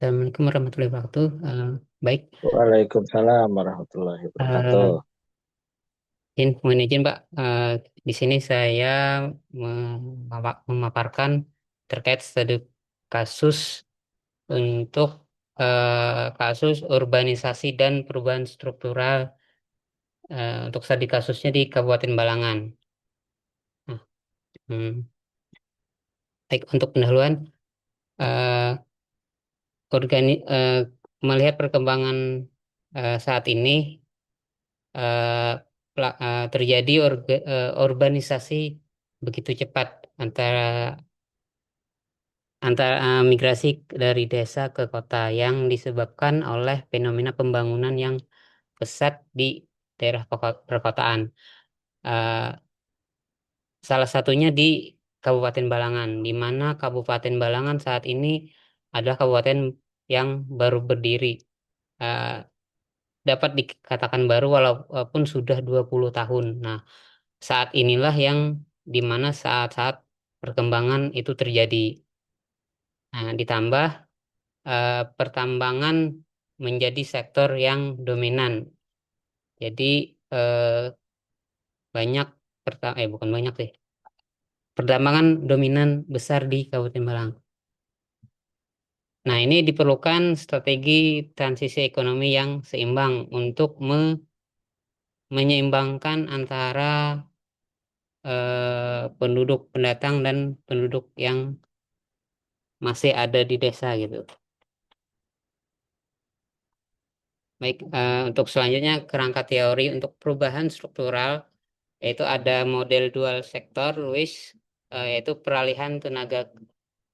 Assalamualaikum warahmatullahi wabarakatuh. Baik, Waalaikumsalam warahmatullahi wabarakatuh. eh, mohon izin Pak. Di sini saya memaparkan terkait studi kasus untuk kasus urbanisasi dan perubahan struktural untuk studi kasusnya di Kabupaten Balangan. Nah, hmm, baik untuk pendahuluan, eh, melihat perkembangan saat ini. eh, Terjadi urbanisasi begitu cepat antara antara migrasi dari desa ke kota yang disebabkan oleh fenomena pembangunan yang pesat di daerah perkotaan. Eh, Salah satunya di Kabupaten Balangan, di mana Kabupaten Balangan saat ini adalah kabupaten yang baru berdiri. Eh, Dapat dikatakan baru walaupun sudah 20 tahun. Nah, saat inilah yang dimana saat-saat perkembangan itu terjadi. Nah, ditambah pertambangan menjadi sektor yang dominan. Jadi eh, banyak bukan banyak sih. Pertambangan dominan besar di Kabupaten Malang. Nah, ini diperlukan strategi transisi ekonomi yang seimbang untuk menyeimbangkan antara penduduk pendatang dan penduduk yang masih ada di desa gitu. Baik, untuk selanjutnya kerangka teori untuk perubahan struktural yaitu ada model dual sektor, Luis, yaitu peralihan tenaga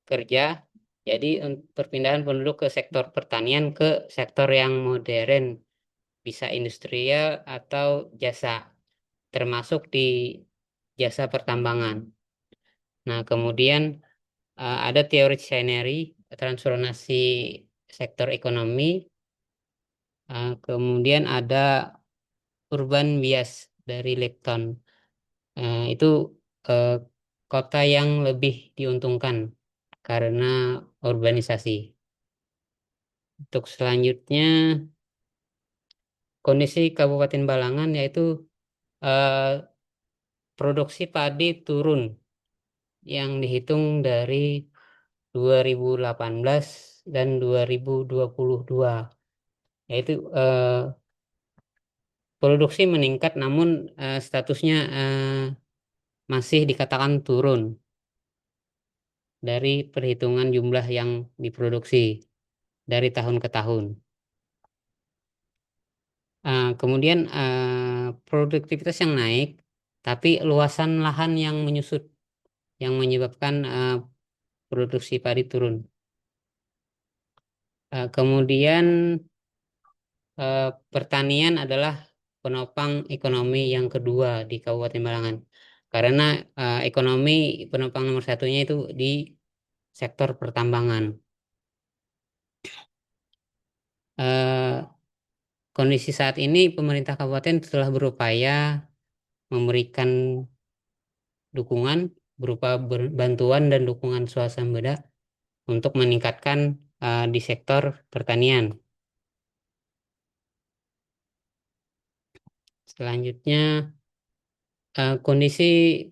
kerja. Jadi perpindahan penduduk ke sektor pertanian ke sektor yang modern, bisa industrial atau jasa, termasuk di jasa pertambangan. Nah, kemudian ada teori scenery transformasi sektor ekonomi. Kemudian ada urban bias dari Lipton. Itu eh, kota yang lebih diuntungkan karena urbanisasi. Untuk selanjutnya, kondisi Kabupaten Balangan yaitu eh, produksi padi turun yang dihitung dari 2018 dan 2022. Yaitu produksi meningkat namun statusnya masih dikatakan turun dari perhitungan jumlah yang diproduksi dari tahun ke tahun. Kemudian produktivitas yang naik, tapi luasan lahan yang menyusut, yang menyebabkan produksi padi turun. Kemudian eh, pertanian adalah penopang ekonomi yang kedua di Kabupaten Balangan, karena ekonomi penopang nomor satunya itu di sektor pertambangan. Eh, Kondisi saat ini pemerintah kabupaten telah berupaya memberikan dukungan berupa bantuan dan dukungan swasembada untuk meningkatkan di sektor pertanian. Selanjutnya, kondisi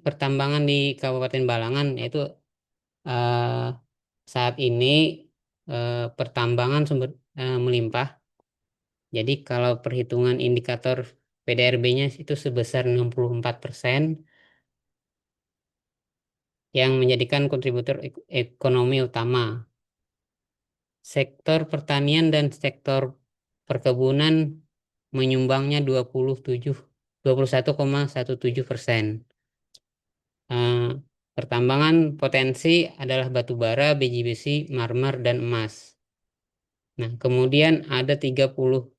pertambangan di Kabupaten Balangan yaitu eh, saat ini pertambangan melimpah. Jadi kalau perhitungan indikator PDRB-nya itu sebesar 64% yang menjadikan kontributor ekonomi utama. Sektor pertanian dan sektor perkebunan menyumbangnya 21,17%. Eh, Pertambangan potensi adalah batu bara, biji besi, marmer, dan emas. Nah, kemudian ada 32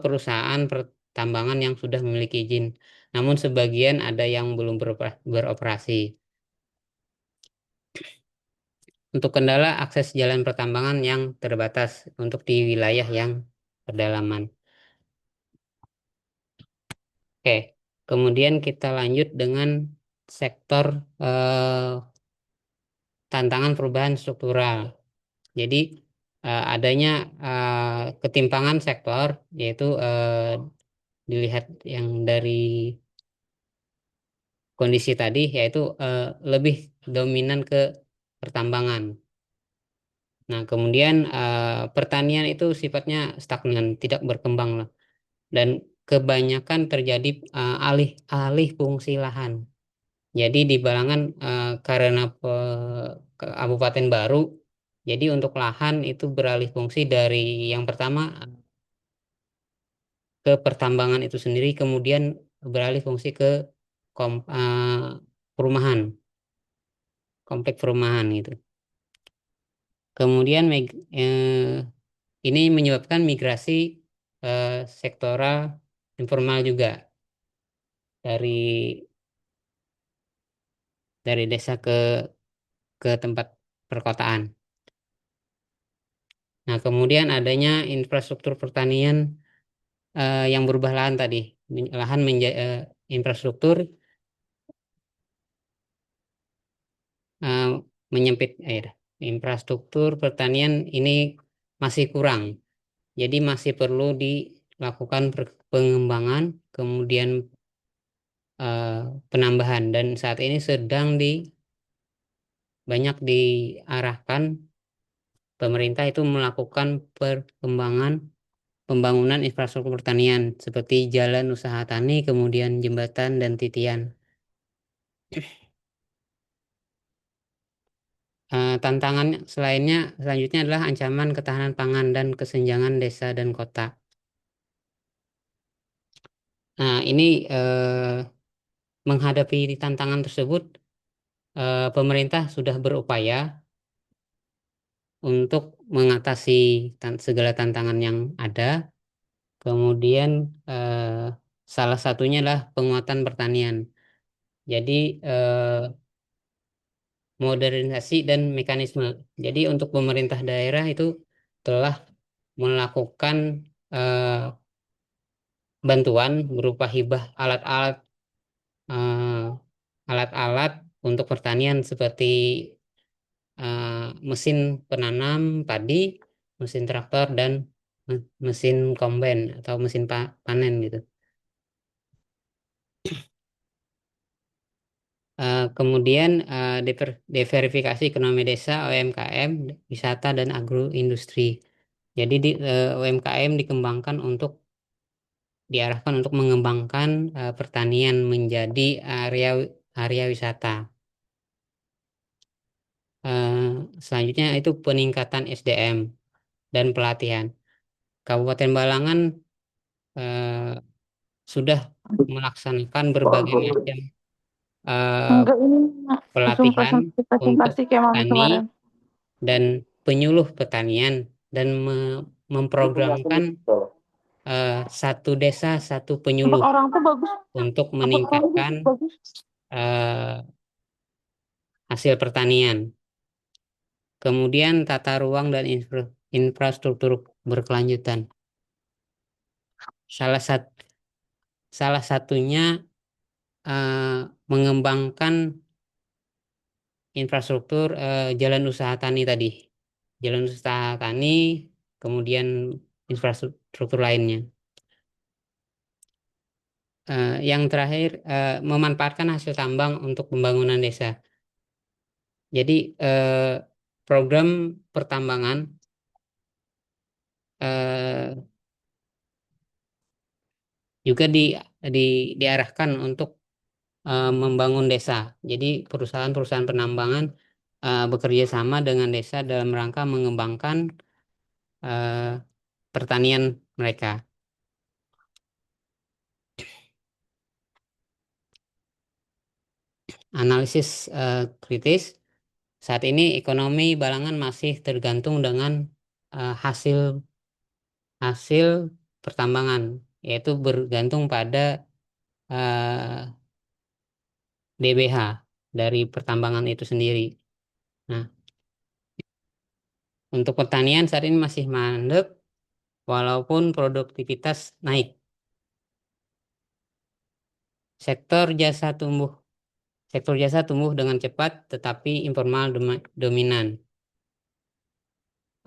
perusahaan pertambangan yang sudah memiliki izin, namun sebagian ada yang belum beroperasi. Untuk kendala akses jalan pertambangan yang terbatas untuk di wilayah yang pedalaman. Oke, kemudian kita lanjut dengan sektor tantangan perubahan struktural. Jadi, adanya ketimpangan sektor, yaitu dilihat yang dari kondisi tadi, yaitu lebih dominan ke pertambangan. Nah, kemudian pertanian itu sifatnya stagnan, tidak berkembang lah. Dan kebanyakan terjadi alih alih fungsi lahan. Jadi di Balangan karena kabupaten baru, jadi untuk lahan itu beralih fungsi dari yang pertama ke pertambangan itu sendiri, kemudian beralih fungsi ke perumahan, komplek perumahan gitu. Kemudian ini menyebabkan migrasi sektoral informal juga dari desa ke tempat perkotaan. Nah, kemudian adanya infrastruktur pertanian yang berubah lahan tadi, lahan infrastruktur eh, menyempit air. Infrastruktur pertanian ini masih kurang, jadi masih perlu dilakukan pengembangan, kemudian eh, penambahan, dan saat ini sedang banyak diarahkan pemerintah itu melakukan perkembangan pembangunan infrastruktur pertanian seperti jalan usaha tani, kemudian jembatan dan titian. Tantangan selanjutnya adalah ancaman ketahanan pangan dan kesenjangan desa dan kota. Nah, ini menghadapi tantangan tersebut, pemerintah sudah berupaya untuk mengatasi segala tantangan yang ada. Kemudian salah satunya adalah penguatan pertanian. Jadi modernisasi dan mekanisme. Jadi untuk pemerintah daerah itu telah melakukan eh, bantuan berupa hibah eh, alat-alat untuk pertanian seperti mesin penanam padi, mesin traktor dan mesin kombain atau mesin panen gitu. Kemudian diverifikasi ekonomi desa, UMKM, wisata dan agroindustri. Jadi UMKM dikembangkan diarahkan untuk mengembangkan pertanian menjadi area area wisata. Eh, Selanjutnya itu peningkatan SDM dan pelatihan. Kabupaten Balangan eh, sudah melaksanakan berbagai macam eh, Enggak ini pelatihan presentasi untuk presentasi kayak mami petani kemarin. dan penyuluh pertanian dan memprogramkan satu desa satu Empat penyuluh orang tuh bagus. untuk Empat orang tuh meningkatkan bagus. eh, hasil pertanian. Kemudian tata ruang dan infrastruktur berkelanjutan. Salah sat- salah satunya mengembangkan infrastruktur jalan usaha tani tadi. Jalan usaha tani, kemudian infrastruktur lainnya. Yang terakhir, memanfaatkan hasil tambang untuk pembangunan desa. Jadi program pertambangan eh, juga di, diarahkan untuk membangun desa. Jadi perusahaan-perusahaan penambangan bekerja sama dengan desa dalam rangka mengembangkan eh, pertanian mereka. Analisis kritis. Saat ini ekonomi Balangan masih tergantung dengan hasil hasil pertambangan, yaitu bergantung pada DBH dari pertambangan itu sendiri. Nah, untuk pertanian saat ini masih mandek, walaupun produktivitas naik. Sektor jasa tumbuh, sektor jasa tumbuh dengan cepat, tetapi informal dominan.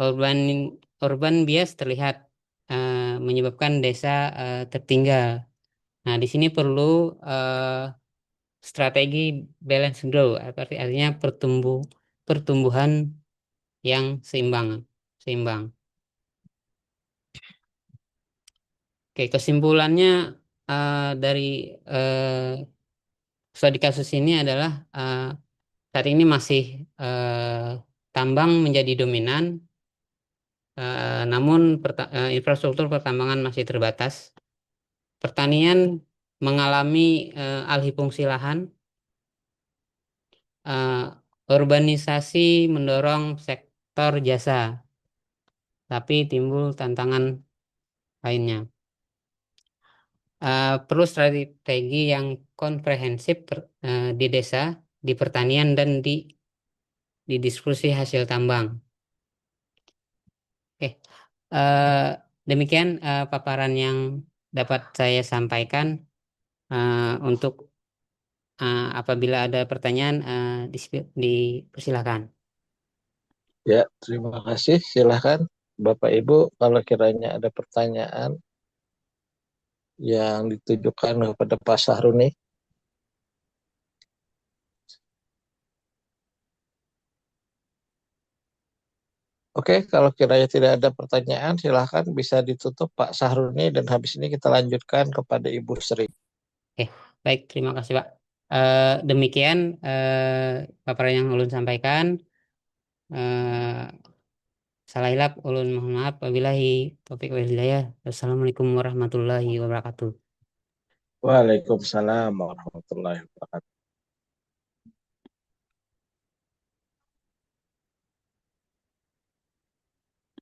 urban urban bias terlihat menyebabkan desa tertinggal. Nah, di sini perlu eh, strategi balance grow, artinya pertumbuhan yang seimbang, seimbang. Oke, kesimpulannya dari studi kasus ini adalah saat ini masih tambang menjadi dominan, namun infrastruktur pertambangan masih terbatas. Pertanian mengalami alih fungsi lahan, eh, urbanisasi mendorong sektor jasa, tapi timbul tantangan lainnya. Perlu strategi yang komprehensif di desa, di pertanian, dan di diskusi hasil tambang. Oke, eh, demikian paparan yang dapat saya sampaikan. Untuk apabila ada pertanyaan, dipersilakan. Ya, terima kasih. Silahkan Bapak Ibu kalau kiranya ada pertanyaan yang ditujukan kepada Pak Sahruni. Oke, kalau kiranya tidak ada pertanyaan, silahkan bisa ditutup Pak Sahruni dan habis ini kita lanjutkan kepada Ibu Sri. Oke, baik, terima kasih Pak. Demikian paparan yang ulun sampaikan. Eh, Salah hilap, ulun mohon maaf. Wabillahi taufiq wal hidayah. Wassalamualaikum warahmatullahi wabarakatuh. Waalaikumsalam warahmatullahi wabarakatuh.